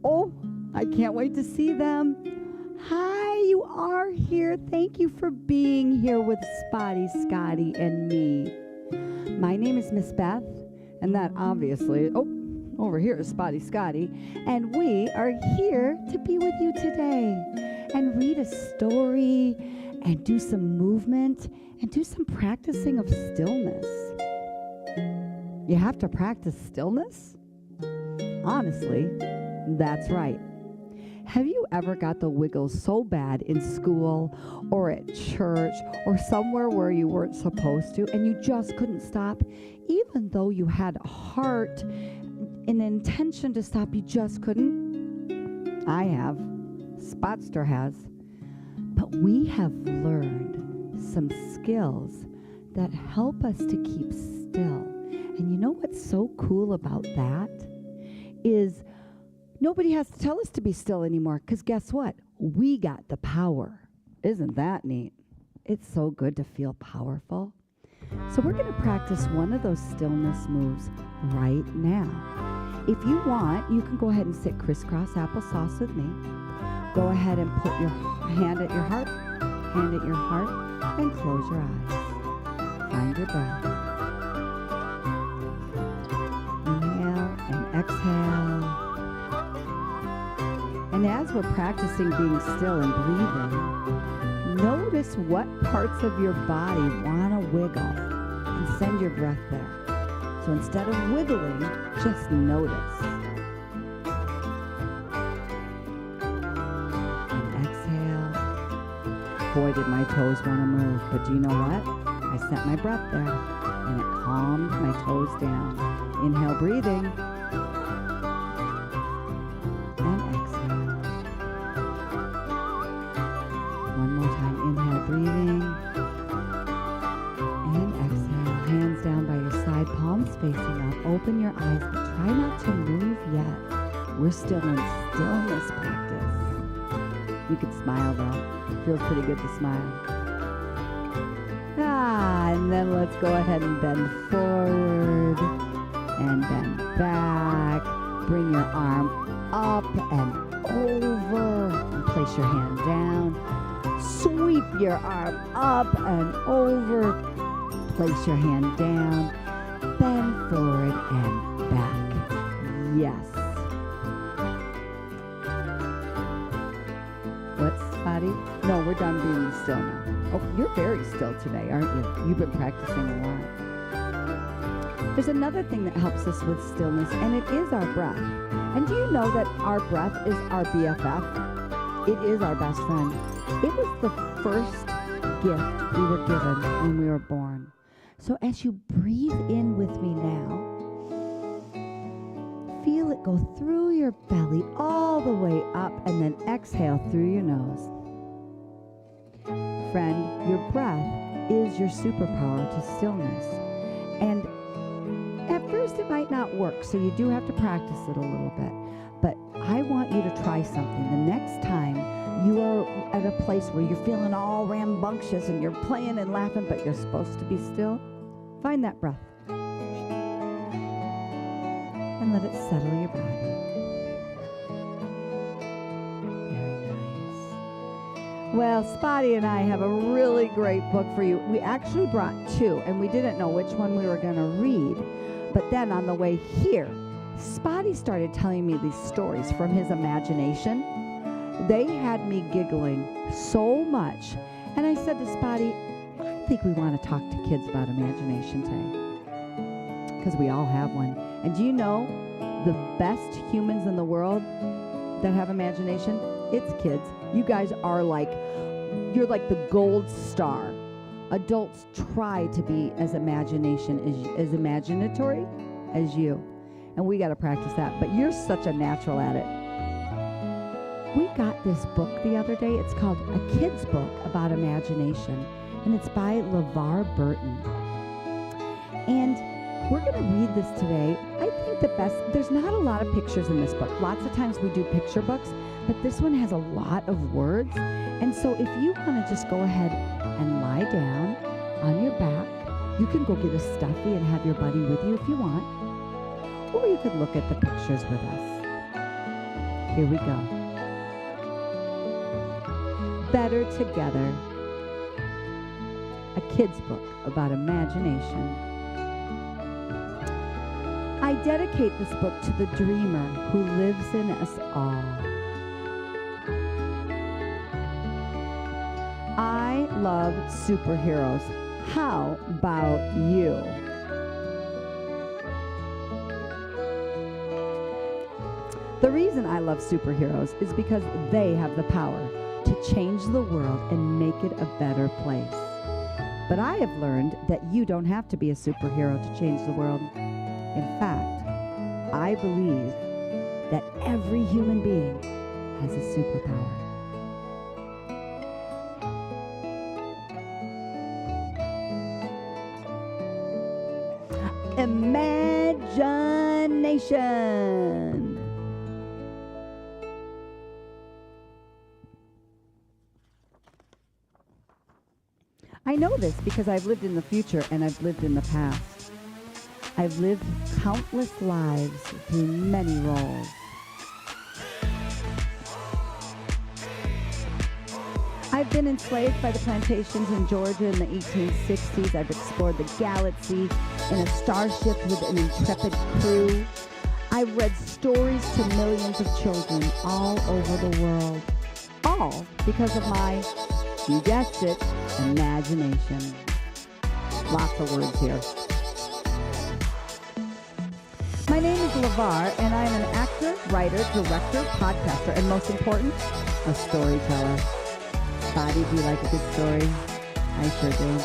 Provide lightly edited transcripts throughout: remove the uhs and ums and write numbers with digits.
Oh, I can't wait to see them. Hi, you are here. Thank you for being here with Spotty, Scotty, and me. My name is Miss Beth, and that obviously, over here is Spotty, Scotty, and we are here to be with you today and read a story and do some movement and do some practicing of stillness. You have to practice stillness? Honestly, that's right. Have you ever got the wiggles so bad in school or at church or somewhere where you weren't supposed to and you just couldn't stop? Even though you had a heart, an intention to stop, you just couldn't? I have. Spotster has. But we have learned some skills that help us to keep still. And you know what's so cool about that? Is nobody has to tell us to be still anymore, because guess what? We got the power. Isn't that neat? It's so good to feel powerful. So we're going to practice one of those stillness moves right now. If you want, you can go ahead and sit crisscross applesauce with me. Go ahead and put your hand at your heart, and close your eyes. Find your breath. Inhale and exhale. And as we're practicing being still and breathing, notice what parts of your body want to wiggle and send your breath there. So instead of wiggling, just notice. And exhale. Boy, did my toes want to move. But do you know what? I sent my breath there, and it calmed my toes down. Inhale, breathing. Breathing and exhale. Hands down by your side, palms facing up. Open your eyes, but try not to move yet. We're still in stillness practice. You can smile though. Feels pretty good to smile. And then let's go ahead and bend forward and bend back. Bring your arm up and over and place your hand down. Sweep your arm up and over. Place your hand down. Bend forward and back. Yes. What's Spotty? No, we're done being still now. Oh, you're very still today, aren't you? You've been practicing a lot. There's another thing that helps us with stillness, and it is our breath. And do you know that our breath is our BFF? It is our best friend. It was the first gift we were given when we were born. So as you breathe in with me now, feel it go through your belly all the way up and then exhale through your nose. Friend, your breath is your superpower to stillness. And at first it might not work, so you do have to practice it a little bit. But I want you to try something. The next time you are at a place where you're feeling all rambunctious and you're playing and laughing, but you're supposed to be still, find that breath. And let it settle your body. Very nice. Well, Spotty and I have a really great book for you. We actually brought two, and we didn't know which one we were going to read. But then on the way here, Spotty started telling me these stories from his imagination. They had me giggling so much. And I said to Spotty, I think we want to talk to kids about imagination today. Because we all have one. And do you know the best humans in the world that have imagination? It's kids. You guys are you're like the gold star. Adults try to be as imaginatory as you. And we got to practice that. But you're such a natural at it. We got this book the other day. It's called A Kid's Book About Imagination. And it's by LeVar Burton. And we're going to read this today. I think there's not a lot of pictures in this book. Lots of times we do picture books, but this one has a lot of words. And so if you want to just go ahead and lie down on your back, you can go get a stuffy and have your buddy with you if you want. Or you could look at the pictures with us. Here we go. Better Together. A kid's book about imagination. I dedicate this book to the dreamer who lives in us all. I love superheroes. How about you? The reason I love superheroes is because they have the power to change the world and make it a better place. But I have learned that you don't have to be a superhero to change the world. In fact, I believe that every human being has a superpower. Imagination. I know this because I've lived in the future and I've lived in the past. I've lived countless lives through many roles. I've been enslaved by the plantations in Georgia in the 1860s. I've explored the galaxy in a starship with an intrepid crew. I've read stories to millions of children all over the world. All because of my, you guessed it, imagination. Lots of words here. My name is LeVar, and I am an actor, writer, director, podcaster, and most important, a storyteller. Spotty, do you like a good story? I sure do.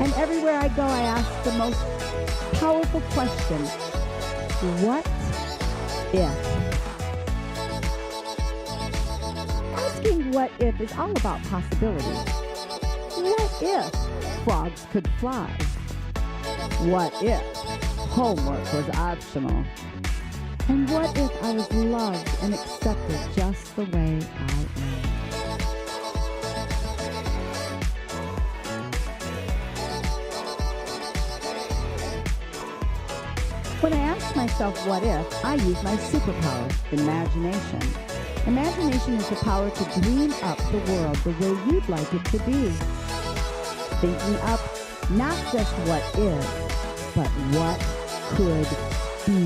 And everywhere I go, I ask the most powerful question: what if? Asking what if is all about possibilities. What if frogs could fly? What if homework was optional? And what if I was loved and accepted just the way I am? When I ask myself what if, I use my superpower, imagination. Imagination is the power to dream up the world the way you'd like it to be. Thinking up not just what is, but what could be.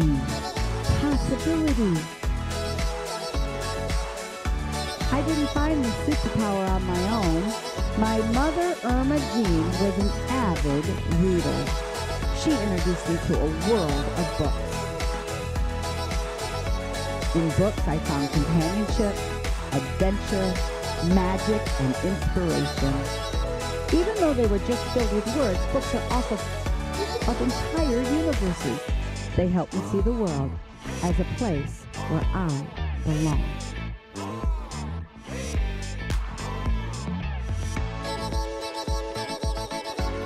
Possibility. I didn't find this superpower on my own. My mother, Irma Jean, was an avid reader. She introduced me to a world of books. In books, I found companionship, adventure, magic, and inspiration. Even though they were just filled with words, books are also of entire universes. They help me see the world as a place where I belong.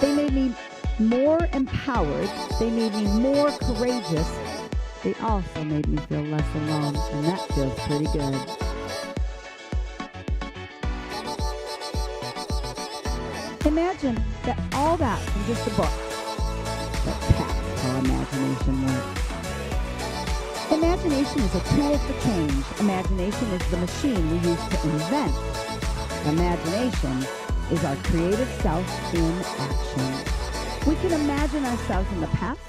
They made me more empowered. They made me more courageous. They also made me feel less alone, and that feels pretty good. Imagine that all that from just a book. But that's how imagination works. Imagination is a tool for change. Imagination is the machine we use to invent. Imagination is our creative self in action. We can imagine ourselves in the past,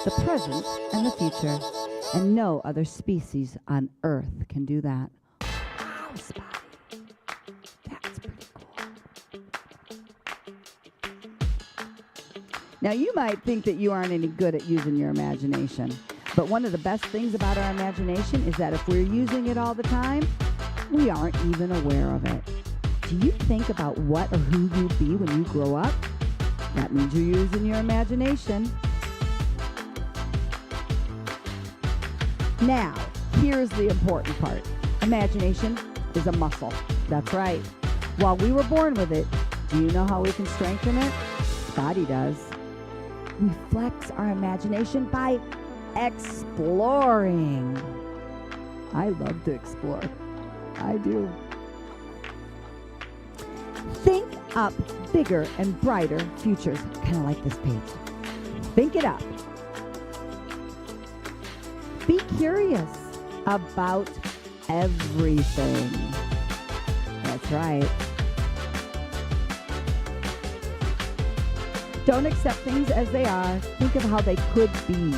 the present, and the future, and no other species on Earth can do that. Wow, Spotty. That's pretty cool. Now, you might think that you aren't any good at using your imagination, but one of the best things about our imagination is that if we're using it all the time, we aren't even aware of it. Do you think about what or who you'll be when you grow up? That means you're using your imagination. Now, here's the important part. Imagination is a muscle. That's right. While we were born with it, do you know how we can strengthen it? Scotty does. We flex our imagination by exploring. I love to explore. I do. Think up bigger and brighter futures. Kind of like this page. Think it up. Be curious about everything. That's right. Don't accept things as they are. Think of how they could be.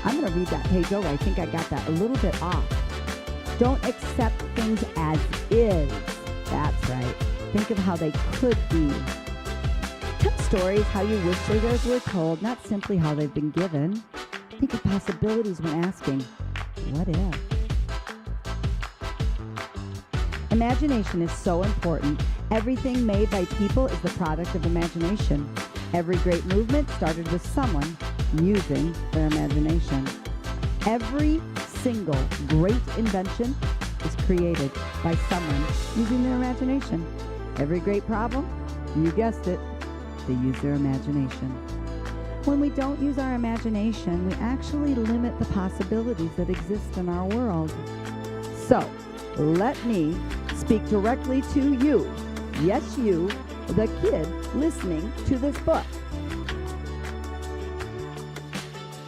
I'm going to read that page over. I think I got that a little bit off. Don't accept things as is. That's right. Think of how they could be. Tell stories how you wish they were told, not simply how they've been given. Think of possibilities when asking, what if? Imagination is so important. Everything made by people is the product of imagination. Every great movement started with someone using their imagination. Every single great invention is created by someone using their imagination. Every great problem, you guessed it, they use their imagination. When we don't use our imagination, we actually limit the possibilities that exist in our world. So, let me speak directly to you. Yes, you, the kid listening to this book.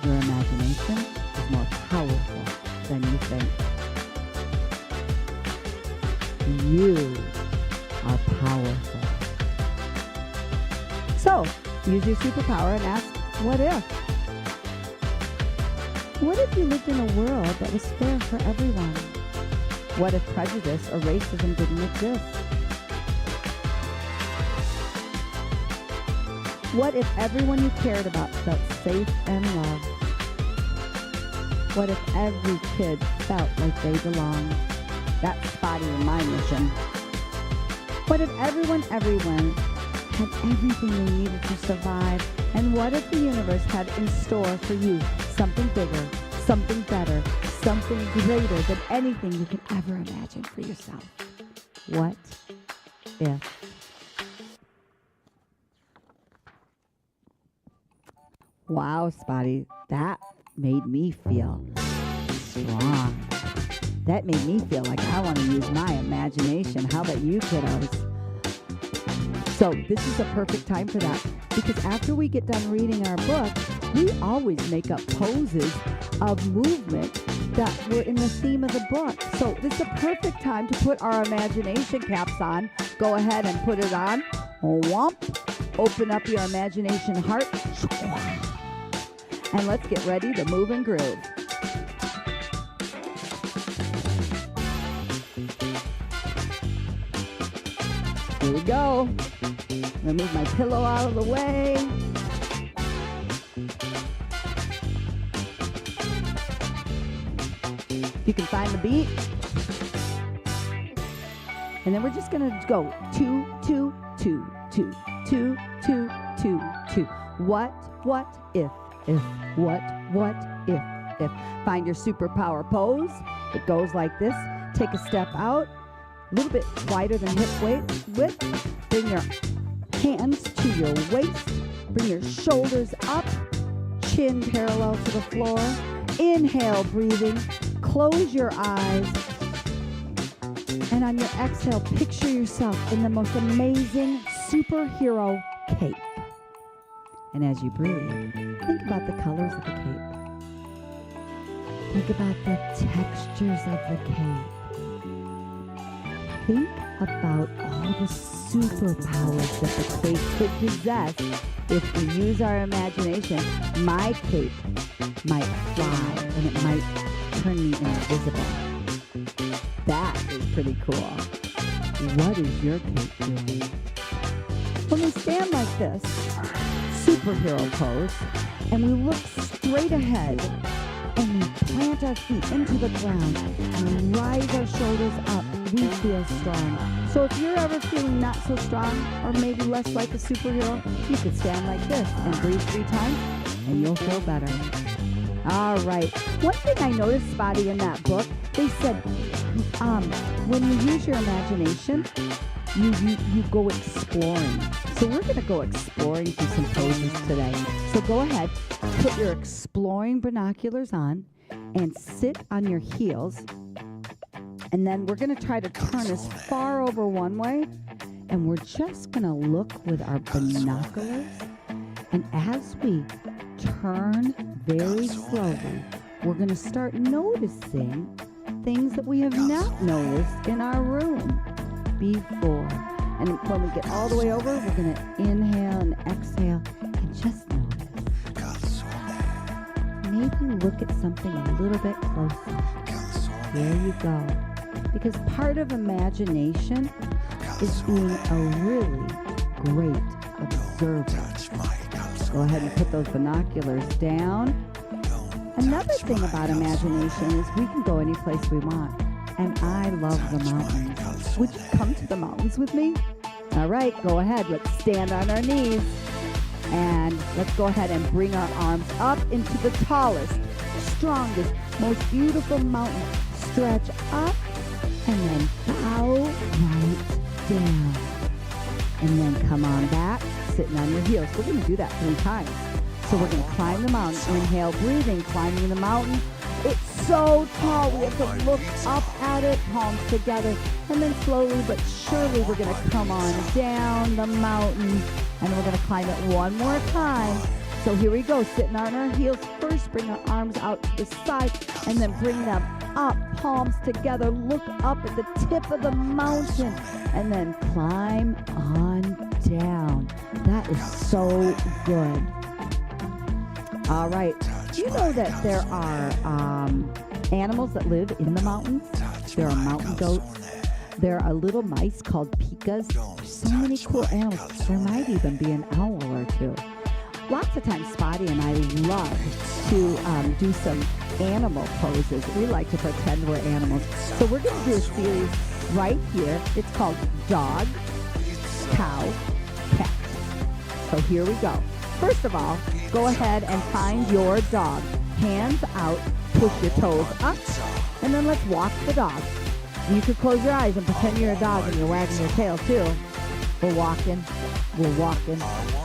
Your imagination is more powerful than you think. You are powerful. So, use your superpower and ask, what if? What if you lived in a world that was fair for everyone? What if prejudice or racism didn't exist? What if everyone you cared about felt safe and loved? What if every kid felt like they belonged? That's Spotty and my mission. What if everyone had everything they needed to survive? And what if the universe had in store for you something bigger, something better, something greater than anything you could ever imagine for yourself? What if? Wow, Spotty, that made me feel strong. That made me feel like I want to use my imagination. How about you, kiddos? So this is a perfect time for that, because after we get done reading our book, we always make up poses of movement that were in the theme of the book. So this is a perfect time to put our imagination caps on. Go ahead and put it on. Whomp. Open up your imagination heart. And let's get ready to move and groove. Here we go. I'm gonna move my pillow out of the way. You can find the beat. And then we're just gonna go 2, 2, 2, 2, 2, 2, 2, 2. What if, what if. Find your superpower pose. It goes like this. Take a step out, a little bit wider than hip width. Bring your hands to your waist. Bring your shoulders up, chin parallel to the floor. Inhale, breathing. Close your eyes. And on your exhale, picture yourself in the most amazing superhero cape. And as you breathe, think about the colors of the cape. Think about the textures of the cape. Think about all the superpowers that the cape could possess if we use our imagination. My cape might fly and it might turn me invisible. That is pretty cool. What is your cape doing? When we stand like this, superhero pose, and we look straight ahead, and we plant our feet into the ground and rise our shoulders up, we feel strong. So if you're ever feeling not so strong, or maybe less like a superhero, you could stand like this and breathe 3 times, and you'll feel better. All right. One thing I noticed, Spotty, in that book, they said, when you use your imagination, you go exploring. So we're going to go exploring through some poses today. So go ahead, put your exploring binoculars on, and sit on your heels. And then we're going to try to turn as far over one way, and we're just going to look with our binoculars. And as we turn very slowly, we're going to start noticing things that we have not noticed in our room before. And when we get all the way over, we're going to inhale and exhale and just notice. Maybe look at something a little bit closer. There you go. Because part of imagination is being a really great observer. Go ahead and put those binoculars down. Another thing about imagination is we can go any place we want. And I love the mountains. Would you come to the mountains with me? All right, go ahead. Let's stand on our knees. And let's go ahead and bring our arms up into the tallest, strongest, most beautiful mountain. Stretch up and then bow right down. And then come on back, sitting on your heels. We're going to do that 3 times. So we're going to climb the mountain. Inhale, breathing, climbing the mountain. It's so tall, we have to look up at it, palms together, and then slowly but surely we're going to come on down the mountain, and we're going to climb it one more time. So here we go, sitting on our heels first, bring our arms out to the side, and then bring them up, palms together, look up at the tip of the mountain, and then climb on down. That is so good. All right. Do you know that there are animals that live in the mountains? There are mountain goats. There are little mice called pikas. There's so many cool animals. There might even be an owl or 2. Lots of times Spotty and I love to do some animal poses. We like to pretend we're animals. So we're going to do a series right here. It's called Dog, Cow, Cat. So here we go. First of all, go ahead and find your dog. Hands out, push your toes up, and then let's walk the dog. You could close your eyes and pretend you're a dog and you're wagging your tail too. We're walking, we're walking,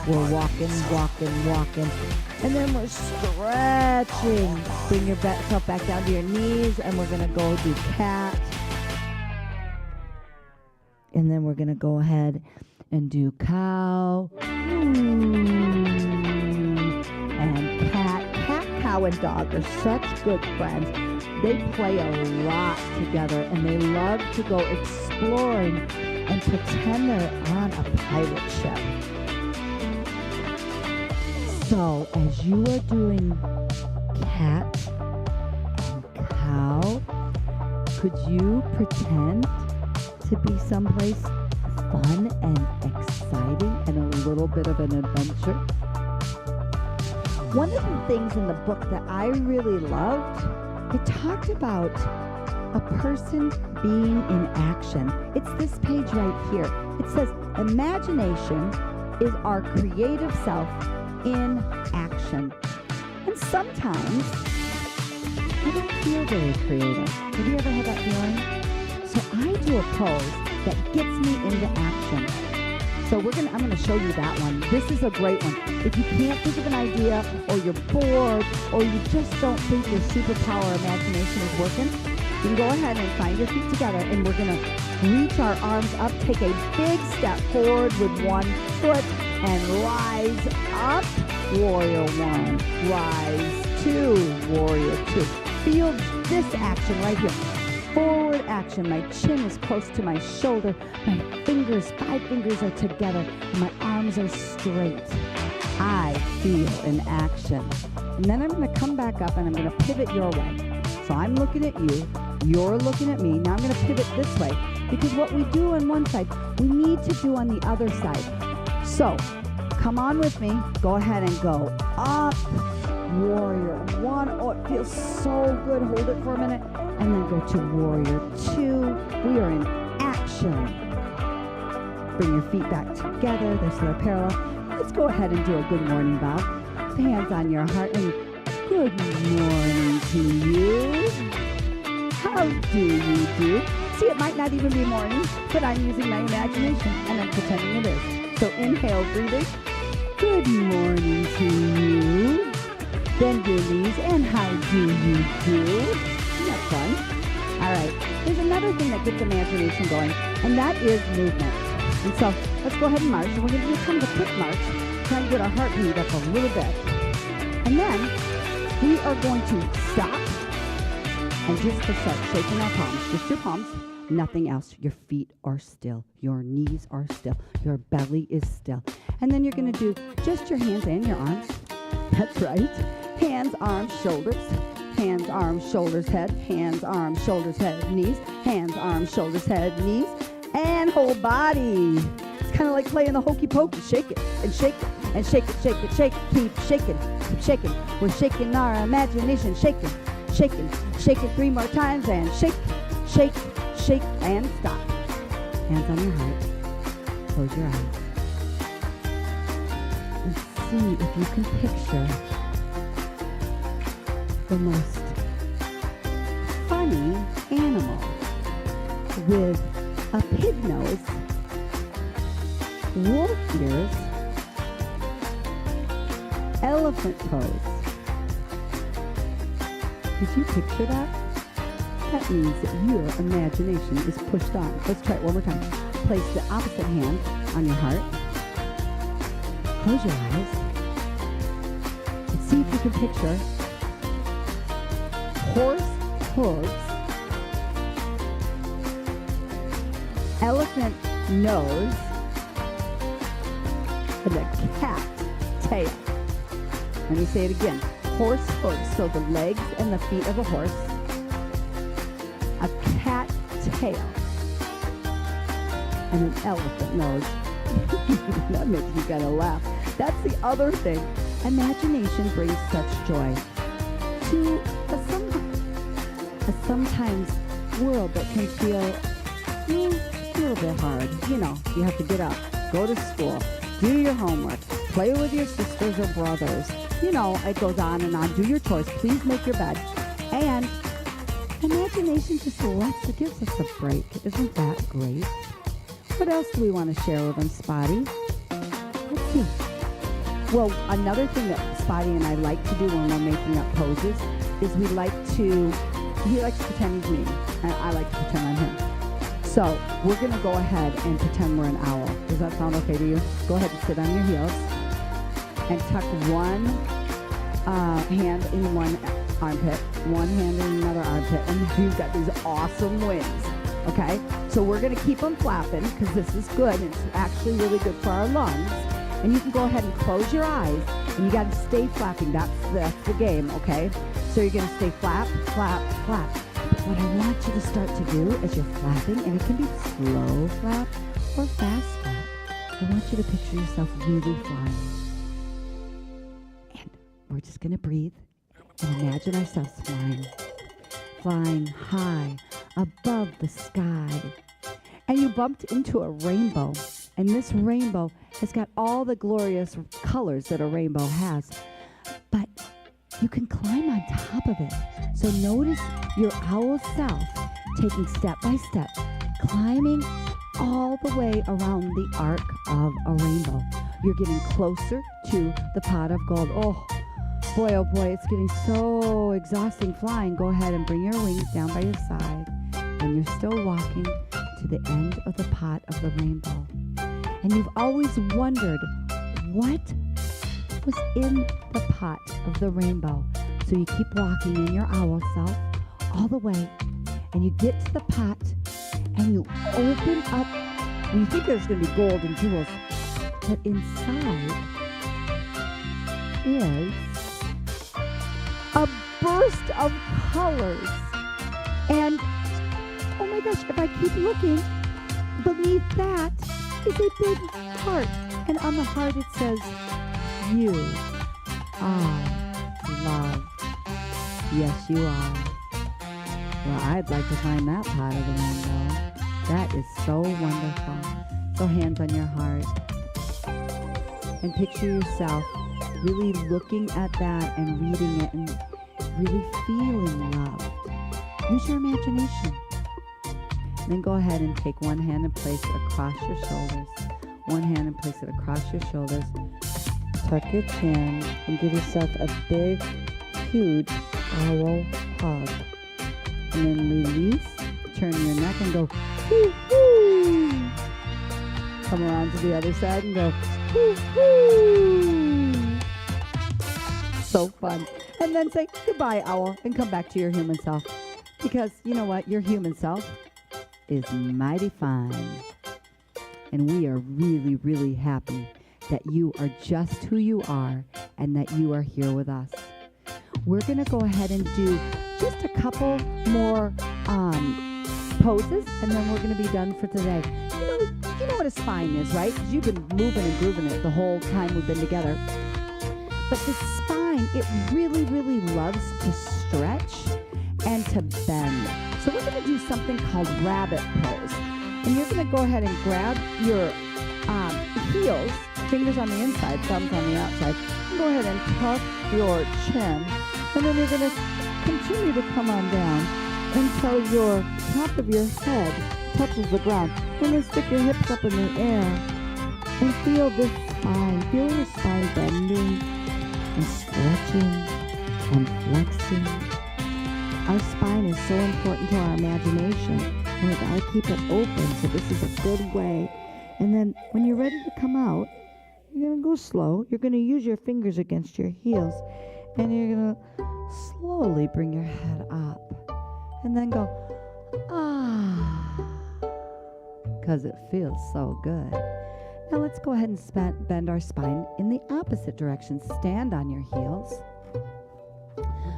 we're walking, walking, walking. And then we're stretching. Bring yourself back down to your knees, and we're going to go do cat. And then we're going to go ahead and do cow. And cat, cow, and dog are such good friends. They play a lot together, and they love to go exploring and pretend they're on a pirate ship. So, as you are doing cat and cow, could you pretend to be someplace fun and exciting and a little bit of an adventure? One of the things in the book that I really loved, it talked about a person being in action. It's this page right here. It says, imagination is our creative self in action. And sometimes I don't feel very creative. Have you ever had that feeling? So I do a pose that gets me into action. So I'm gonna show you that one. This is a great one. If you can't think of an idea, or you're bored, or you just don't think your superpower imagination is working, you can go ahead and find your feet together, and we're gonna reach our arms up, take a big step forward with one foot, and rise up, warrior 1, rise 2, warrior 2. Feel this action right here. Forward action. My chin is close to my shoulder. My fingers, 5 fingers are together. And my arms are straight. I feel in action. And then I'm going to come back up and I'm going to pivot your way. So I'm looking at you. You're looking at me. Now I'm going to pivot this way. Because what we do on one side, we need to do on the other side. So come on with me. Go ahead and go up. Warrior 1. Oh, it feels so good. Hold it for a minute. And then go to warrior 2. We are in action. Bring your feet back together. They're so they're parallel. Let's go ahead and do a good morning bow. Hands on your heart and good morning to you. How do you do? See, it might not even be morning, but I'm using my imagination and I'm pretending it is. So inhale, breathing. Good morning to you. Bend your knees, and how do you do? Isn't that fun? All right, there's another thing that gets imagination going, and that is movement. And so let's go ahead and march, and we're going to do kind of a quick march, trying to get our heart beat up a little bit. And then we are going to stop, And just to start shaking our palms, just your palms, nothing else. Your feet are still. Your knees are still. Your belly is still. And then you're going to do just your hands and your arms. That's right. Hands, arms, shoulders. Hands, arms, shoulders, head. Hands, arms, shoulders, head, knees. Hands, arms, shoulders, head, knees. And whole body. It's kind of like playing the hokey pokey. Shake it and shake it and shake it, shake it, shake it. Keep shaking, keep shaking. We're shaking our imagination. Shaking, shaking, shake it 3 more times and shake, shake, shake, and stop. Hands on your heart. Close your eyes. And see if you can picture the most funny animal with a pig nose, wolf ears, elephant toes. Did you picture that? That means that your imagination is pushed on. Let's try it one more time. Place the opposite hand on your heart. Close your eyes. And see if you can picture horse hooves, elephant nose, and a cat tail. Let me say it again. Horse hooves, so the legs and the feet of a horse, a cat tail, and an elephant nose. That makes you kind of laugh. That's the other thing. Imagination brings such joy to a sometimes world that can feel a little bit hard. You know, you have to get up, go to school, do your homework, play with your sisters or brothers. You know, it goes on and on. Do your chores. Please make your bed. And imagination just gives us a break. Isn't that great? What else do we want to share with them, Spotty? Let's see. Well, another thing that Spotty and I like to do when we're making up poses is he likes to pretend he's me, and I like to pretend I'm him. So we're going to go ahead and pretend we're an owl. Does that sound okay to you? Go ahead and sit on your heels and tuck one hand in one armpit, one hand in another armpit, and you've got these awesome wings. Okay? So we're going to keep them flapping because this is good. It's actually really good for our lungs. And you can go ahead and close your eyes, and you got to stay flapping. That's the game, okay? So you're going to stay flap, flap, flap. But what I want you to start to do as you're flapping, and it can be slow flap or fast flap, I want you to picture yourself really flying. And we're just going to breathe and imagine ourselves flying high above the sky. And you bumped into a rainbow. And this rainbow has got all the glorious colors that a rainbow has. But you can climb on top of it. So notice your owl self taking step by step, climbing all the way around the arc of a rainbow. You're getting closer to the pot of gold. Oh boy, it's getting so exhausting flying. Go ahead and bring your wings down by your side. And you're still walking to the end of the pot of the rainbow. And you've always wondered what was in the pot of the rainbow. So you keep walking in your owl self all the way, and you get to the pot, and you open up, and you think there's going to be gold and jewels, but inside is a burst of colors. And oh my gosh, if I keep looking, beneath that is a big heart. And on the heart it says, you are loved. Yes, you are. Well, I'd like to find that pot of the rainbow. That is so wonderful. So hands on your heart. And picture yourself really looking at that and reading it and really feeling loved. Use your imagination. Then go ahead and take one hand and place it across your shoulders. One hand and place it across your shoulders. Tuck your chin and give yourself a big, huge owl hug. And then release, turn your neck and go, whoo, whoo. Come around to the other side and go, whoo, whoo. So fun. And then say goodbye, owl, and come back to your human self. Because you know what? Your human self is mighty fine. And we are really, really happy that you are just who you are and that you are here with us. We're going to go ahead and do just a couple more poses, and then we're going to be done for today. You know what a spine is, right? Because you've been moving and grooving it the whole time we've been together. But the spine, it really, really loves to stretch and to bend. So we're going to do something called rabbit pose. And you're going to go ahead and grab your heels, fingers on the inside, thumbs on the outside, and go ahead and tuck your chin. And then you're going to continue to come on down until your top of your head touches the ground. And then stick your hips up in the air and feel this spine. Feel your spine bending and stretching and flexing. Our spine is so important to our imagination, and we got to keep it open, so this is a good way. And then when you're ready to come out, you're going to go slow. You're going to use your fingers against your heels, and you're going to slowly bring your head up. And then go, because it feels so good. Now let's go ahead and bend our spine in the opposite direction. Stand on your heels.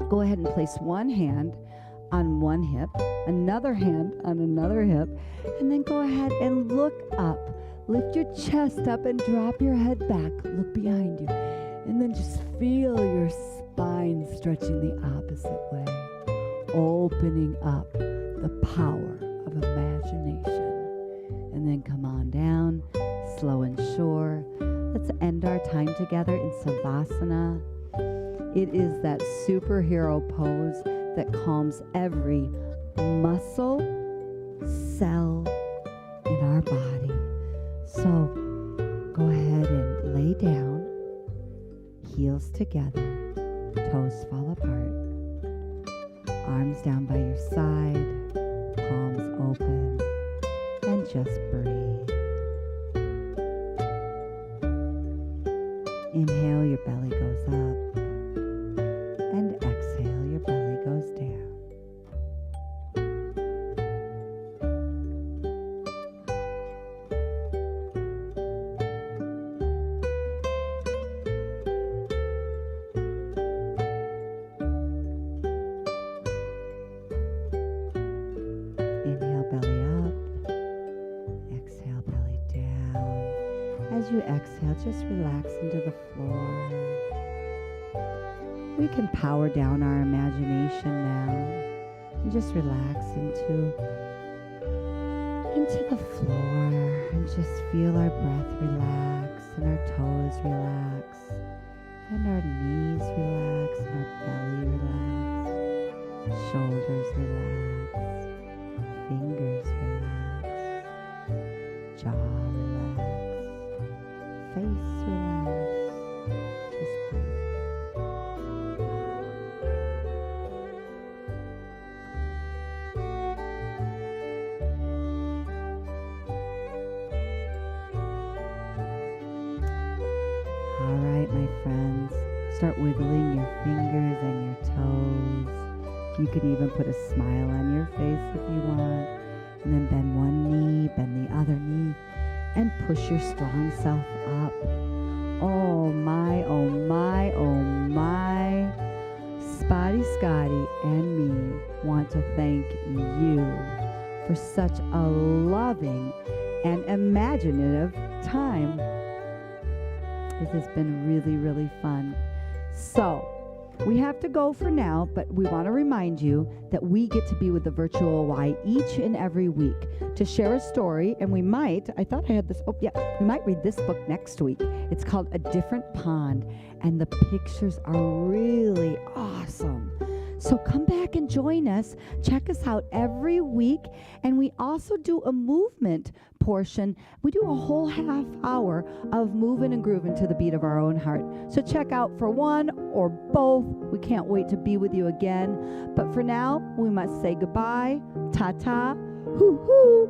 Go ahead and place one hand on one hip, another hand on another hip, and then go ahead and look up. Lift your chest up and drop your head back. Look behind you. And then just feel your spine stretching the opposite way, opening up the power of imagination. And then come on down, slow and sure. Let's end our time together in Savasana. It is that superhero pose that calms every muscle, cell in our body. So go ahead and lay down, heels together, toes fall apart, arms down by your side, palms open, and just breathe. Inhale, your belly goes up, and exhale, your belly goes down. Inhale, belly up, exhale, belly down. As you exhale, just relax into the floor. We can power down our imagination now and just relax into the floor and just feel our breath relax and our toes relax and our knees relax and our belly relax, shoulders relax, fingers relax, jaw relax, face relax. Just breathe. All right, my friends, start wiggling your fingers and your toes. You can even put a smile on your face if you want. And then bend one knee, bend the other knee, and push your strong self up. Oh my, oh my, oh my. Spotty, Scotty, and me want to thank you for such a loving and imaginative time. This has been really, really fun. So, we have to go for now, but we want to remind you that we get to be with the virtual Y each and every week to share a story, and we might, I thought I had this, we might read this book next week. It's called A Different Pond, and the pictures are really awesome. So come back and join us. Check us out every week, and we also do a movement portion. We do a whole half hour of moving and grooving to the beat of our own heart. So check out for one or both. We can't wait to be with you again. But for now, we must say goodbye, ta-ta, hoo-hoo.